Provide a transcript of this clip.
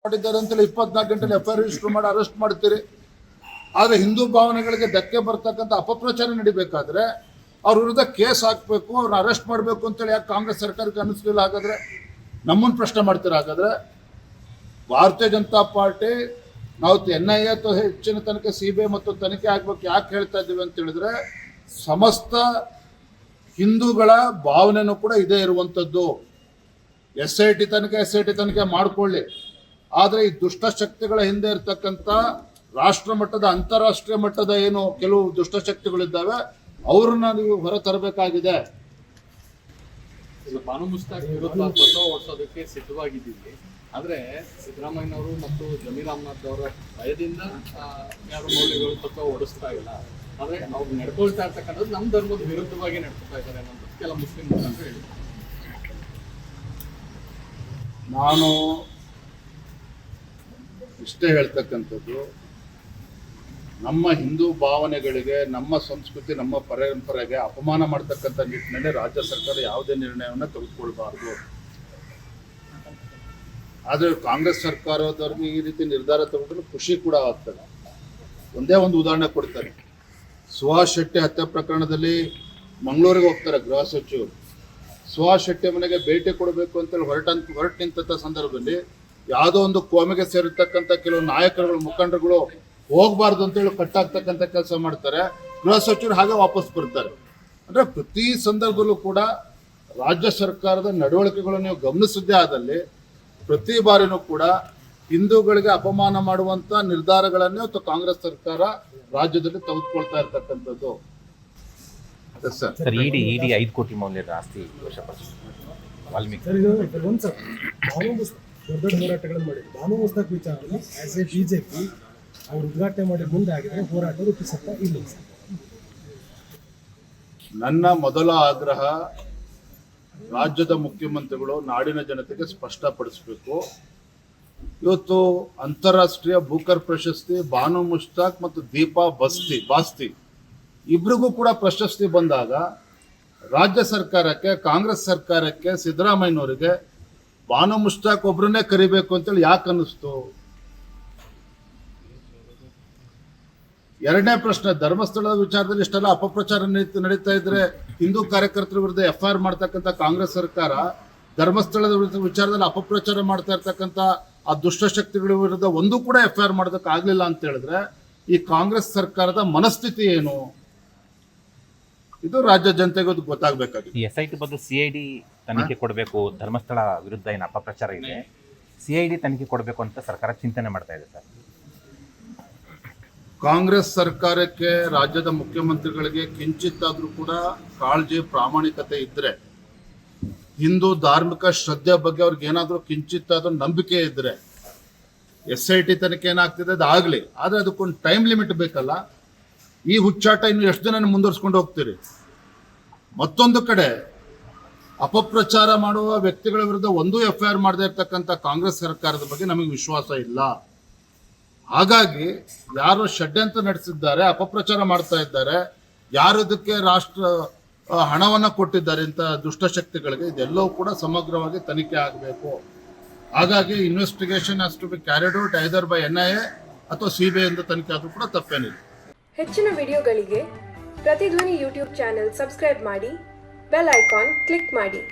ಮಾಡಿದ್ದಾರೆ ಅಂತೇಳಿ 24 ಗಂಟೆಲಿ FIR register ಮಾಡಿ ಅರೆಸ್ಟ್ ಮಾಡ್ತೀರಿ. ಆದರೆ ಹಿಂದೂ ಭಾವನೆಗಳಿಗೆ ಧಕ್ಕೆ ಬರ್ತಕ್ಕಂಥ ಅಪಪ್ರಚಾರ ನಡಿಬೇಕಾದ್ರೆ ಅವ್ರ ವಿರುದ್ಧ ಕೇಸ್ ಹಾಕಬೇಕು, ಅವ್ರನ್ನ ಅರೆಸ್ಟ್ ಮಾಡಬೇಕು ಅಂತೇಳಿ ಯಾಕೆ ಕಾಂಗ್ರೆಸ್ ಸರ್ಕಾರಕ್ಕೆ ಅನ್ನಿಸ್ಲಿಲ್ಲ? ಹಾಗಾದರೆ ನಮ್ಮನ್ನು ಪ್ರಶ್ನೆ ಮಾಡ್ತೀರ? ಹಾಗಾದರೆ ಭಾರತೀಯ ಜನತಾ ಪಾರ್ಟಿ ನಾವು NIA ಅಥವಾ ಹೆಚ್ಚಿನ ತನಿಖೆ CBI ಮತ್ತು ತನಿಖೆ ಆಗಬೇಕು ಯಾಕೆ ಹೇಳ್ತಾ ಇದ್ದೀವಿ ಅಂತ ಹೇಳಿದ್ರೆ, ಸಮಸ್ತ ಹಿಂದೂಗಳ ಭಾವನೆನೂ ಕೂಡ ಇದೇ ಇರುವಂಥದ್ದು. SIT ತನಿಖೆ ಮಾಡಿಕೊಳ್ಳಿ, ಆದರೆ ಈ ದುಷ್ಟಶಕ್ತಿಗಳ ಹಿಂದೆ ಇರ್ತಕ್ಕಂಥ ರಾಷ್ಟ್ರ ಮಟ್ಟದ ಅಂತಾರಾಷ್ಟ್ರೀಯ ಮಟ್ಟದ ಏನು ಕೆಲವು ದುಷ್ಟಶಕ್ತಿಗಳಿದ್ದಾವೆ ಅವ್ರನ್ನ ನೀವು ಹೊರ ತರಬೇಕಾಗಿದೆ. ಬಾನು ಮುಸ್ತಾಕ್ ವಿರುದ್ಧ ಪತ್ರ ಓಡಿಸೋದಕ್ಕೆ ಸಿದ್ಧವಾಗಿದ್ದೀವಿ. ಆದರೆ ಸಿದ್ದರಾಮಯ್ಯನವರು ಮತ್ತು ಜಮೀರ್ ಅಹ್ಮದ್ ಅವರ ಭಯದಿಂದ ಯಾರು ಮೌಲ್ಯಗಳು ತತ್ವ ಓಡಿಸ್ತಾ ಇಲ್ಲ. ಆದರೆ ಅವ್ರು ನಡ್ಕೊಳ್ತಾ ಇರ್ತಕ್ಕಂಥದ್ದು ನಮ್ಮ ಧರ್ಮದ ವಿರುದ್ಧವಾಗಿ ನಡ್ಕೊಳ್ತಾ ಇದ್ದಾರೆ ಅನ್ನೋದು ಕೆಲ ಮುಸ್ಲಿಂ ಮುಖಂಡರು ಹೇಳಿದ್ದಾರೆ. ನಾನು ಇಷ್ಟೇ ಹೇಳ್ತಕ್ಕಂಥದ್ದು, ನಮ್ಮ ಹಿಂದೂ ಭಾವನೆಗಳಿಗೆ, ನಮ್ಮ ಸಂಸ್ಕೃತಿ, ನಮ್ಮ ಪರಂಪರೆಗೆ ಅಪಮಾನ ಮಾಡ್ತಕ್ಕಂಥ ನಿಟ್ಟಿನಲ್ಲಿ ರಾಜ್ಯ ಸರ್ಕಾರ ಯಾವುದೇ ನಿರ್ಣಯವನ್ನು ತೆಗೆದುಕೊಳ್ಬಾರ್ದು. ಆದರೆ ಕಾಂಗ್ರೆಸ್ ಸರ್ಕಾರದವ್ರಿಗೆ ಈ ರೀತಿ ನಿರ್ಧಾರ ತಗೊಂಡ್ರೆ ಖುಷಿ ಕೂಡ ಆಗ್ತದೆ. ಒಂದೇ ಒಂದು ಉದಾಹರಣೆ ಕೊಡ್ತಾರೆ. ಸುಹಾಸ್ ಶೆಟ್ಟಿ ಹತ್ಯೆ ಪ್ರಕರಣದಲ್ಲಿ ಮಂಗಳೂರಿಗೆ ಹೋಗ್ತಾರೆ ಗೃಹ ಸಚಿವರು. ಸುಹಾಸ್ ಶೆಟ್ಟಿ ಮನೆಗೆ ಭೇಟಿ ಕೊಡಬೇಕು ಅಂತೇಳಿ ಹೊರಟು ನಿಂತ ಸಂದರ್ಭದಲ್ಲಿ ಯಾವುದೋ ಒಂದು ಕೋಮೆಗೆ ಸೇರಿರ್ತಕ್ಕಂಥ ಕೆಲವು ನಾಯಕರುಗಳು, ಮುಖಂಡರುಗಳು ಹೋಗಬಾರ್ದು ಅಂತೇಳಿ ಕಟ್ಟಾಗ್ತಕ್ಕಂಥ ಕೆಲಸ ಮಾಡ್ತಾರೆ. ಗೃಹ ಸಚಿವರು ಹಾಗೆ ವಾಪಸ್ ಬರ್ತಾರೆ. ಅಂದರೆ ಪ್ರತಿ ಸಂದರ್ಭದಲ್ಲೂ ಕೂಡ ರಾಜ್ಯ ಸರ್ಕಾರದ ನಡವಳಿಕೆಗಳನ್ನು ನೀವು ಗಮನಿಸಿದ್ದೇ ಆದಲ್ಲಿ ಪ್ರತಿ ಬಾರಿನೂ ಕೂಡ ಹಿಂದೂಗಳಿಗೆ ಅಪಮಾನ ಮಾಡುವಂಥ ನಿರ್ಧಾರಗಳನ್ನೇ ಅಥವಾ ಕಾಂಗ್ರೆಸ್ ಸರ್ಕಾರ ರಾಜ್ಯದಲ್ಲಿ ತೆಗೆದುಕೊಳ್ತಾ ಇರ್ತಕ್ಕಂಥದ್ದು. ಸರ್, ಇಡಿ 5 ಕೋಟಿ ಮೌಲ್ಯದ ಆಸ್ತಿ ವಶಪಡಿಸಿದೆ ವಾಲ್ಮೀಕಿ. ದೊಡ್ಡ ಹೋರಾಟಗಳನ್ನು ಮಾಡಿದ್ರು. ಬಾನು ಮುಸ್ತಾಕ್ ವಿಚಾರದಲ್ಲಿ ಆಸ್ ಎ ಬಿಜೆಪಿ ಅವರು ಉದ್ಘಾಟನೆ ಮಾಡಿ ಮುಂದೆ ಆಗಿದ್ರೆ ಹೋರಾಟ ರೂಪಿಸುತ್ತಾ ಇಲ್ಲ. ನನ್ನ ಮೊದಲ ಆಗ್ರಹ ರಾಜ್ಯದ ಮುಖ್ಯಮಂತ್ರಿಗಳು ನಾಡಿನ ಜನತೆಗೆ ಸ್ಪಷ್ಟಪಡಿಸಬೇಕು. ಇವತ್ತು ಅಂತಾರಾಷ್ಟ್ರೀಯ ಬೂಕರ್ ಪ್ರಶಸ್ತಿ ಬಾನು ಮುಸ್ತಾಕ್ ಮತ್ತು ದೀಪಾ ಬಾಸ್ತಿ ಇಬ್ರಿಗೂ ಕೂಡ ಪ್ರಶಸ್ತಿ ಬಂದಾಗ ರಾಜ್ಯ ಸರ್ಕಾರಕ್ಕೆ, ಕಾಂಗ್ರೆಸ್ ಸರ್ಕಾರಕ್ಕೆ, ಸಿದ್ದರಾಮಯ್ಯನವರಿಗೆ ಬಾನು ಮುಸ್ತಾಕ್ ಒಬ್ರನ್ನೇ ಕರಿಬೇಕು ಅಂತೇಳಿ ಯಾಕೆ ಅನ್ನಿಸ್ತು? ಎರಡನೇ ಪ್ರಶ್ನೆ, ಧರ್ಮಸ್ಥಳದ ವಿಚಾರದಲ್ಲಿ ಇಷ್ಟೆಲ್ಲ ಅಪಪ್ರಚಾರ ನಡೀತಾ ಇದ್ರೆ ಹಿಂದೂ ಕಾರ್ಯಕರ್ತರ ವಿರುದ್ಧ FIR ಮಾಡ್ತಕ್ಕಂಥ ಕಾಂಗ್ರೆಸ್ ಸರ್ಕಾರ ಧರ್ಮಸ್ಥಳದ ವಿಚಾರದಲ್ಲಿ ಅಪಪ್ರಚಾರ ಮಾಡ್ತಾ ಇರ್ತಕ್ಕಂಥ ಆ ದುಷ್ಟಶಕ್ತಿಗಳ ವಿರುದ್ಧ ಒಂದೂ ಕೂಡ FIR ಮಾಡೋದಕ್ಕೆ ಆಗ್ಲಿಲ್ಲ ಅಂತ ಹೇಳಿದ್ರೆ ಈ ಕಾಂಗ್ರೆಸ್ ಸರ್ಕಾರದ ಮನಸ್ಥಿತಿ ಏನು? ಇದು ರಾಜ್ಯ ಜನತೆಗೆ ಗೊತ್ತಾಗಬೇಕಾಗಿದೆ. ಈ SIT ಬದಲು CID ತನಿಖೆ ಕೊಡಬೇಕು. ಧರ್ಮಸ್ಥಳ ವಿರುದ್ಧ ಏನು ಅಪಪ್ರಚಾರ ಇದೆ, CID ತನಿಖೆ ಕೊಡಬೇಕು ಅಂತ ಸರ್ಕಾರ ಚಿಂತನೆ ಮಾಡ್ತಾ ಇದೆ ಸರ್. ಕಾಂಗ್ರೆಸ್ ಸರ್ಕಾರಕ್ಕೆ, ರಾಜ್ಯದ ಮುಖ್ಯಮಂತ್ರಿಗಳಿಗೆ ಕಿಂಚಿತ್ತಾದ್ರೂ ಕೂಡ ಕಾಳಜಿ, ಪ್ರಾಮಾಣಿಕತೆ ಇದ್ರೆ, ಹಿಂದೂ ಧಾರ್ಮಿಕ ಶ್ರದ್ಧೆ ಬಗ್ಗೆ ಅವ್ರಿಗೆ ಏನಾದರೂ ಕಿಂಚಿತ್ತಾದ್ರೂ ನಂಬಿಕೆ ಇದ್ರೆ SIT ತನಿಖೆ ಏನಾಗ್ತಿದೆ ಅದಾಗಲಿ. ಆದರೆ ಅದಕ್ಕೊಂದು ಟೈಮ್ ಲಿಮಿಟ್ ಬೇಕಲ್ಲ. ಈ ಹುಚ್ಚಾಟ ಇನ್ನು ಎಷ್ಟು ದಿನ ಮುಂದುವರ್ಸ್ಕೊಂಡು ಹೋಗ್ತೀರಿ? ಮತ್ತೊಂದು ಕಡೆ ಅಪಪ್ರಚಾರ ಮಾಡುವ ವ್ಯಕ್ತಿಗಳ ವಿರುದ್ಧ ಒಂದೂ FIR ಮಾಡದೇ ಇರ್ತಕ್ಕಂಥ ಕಾಂಗ್ರೆಸ್ ಸರ್ಕಾರದ ಬಗ್ಗೆ ನಮಗೆ ವಿಶ್ವಾಸ ಇಲ್ಲ. ಹಾಗಾಗಿ ಯಾರು ಷಡ್ಯಂತ್ರ ನಡೆಸಿದ್ದಾರೆ, ಅಪಪ್ರಚಾರ ಮಾಡ್ತಾ ಇದ್ದಾರೆ, ಯಾರು ಇದಕ್ಕೆ ರಾಷ್ಟ್ರ ಹಣವನ್ನು ಕೊಟ್ಟಿದ್ದಾರೆ ಇಂಥ ದುಷ್ಟಶಕ್ತಿಗಳಿಗೆ, ಇದೆಲ್ಲವೂ ಕೂಡ ಸಮಗ್ರವಾಗಿ ತನಿಖೆ ಆಗಬೇಕು. ಹಾಗಾಗಿ investigation has to be carried out either by NIA ಅಥವಾ CBI ಇಂದ ತನಿಖೆ ಆದರೂ ಕೂಡ ತಪ್ಪೇನಿಲ್ಲ. ಹೆಚ್ಚಿನ ವಿಡಿಯೋಗಳಿಗೆ ಪ್ರತಿಧ್ವನಿ ಯೂಟ್ಯೂಬ್ ಚಾನೆಲ್ ಸಬ್ಸ್ಕ್ರೈಬ್ ಮಾಡಿ, ಬೆಲ್ ಐಕಾನ್ ಕ್ಲಿಕ್ ಮಾಡಿ.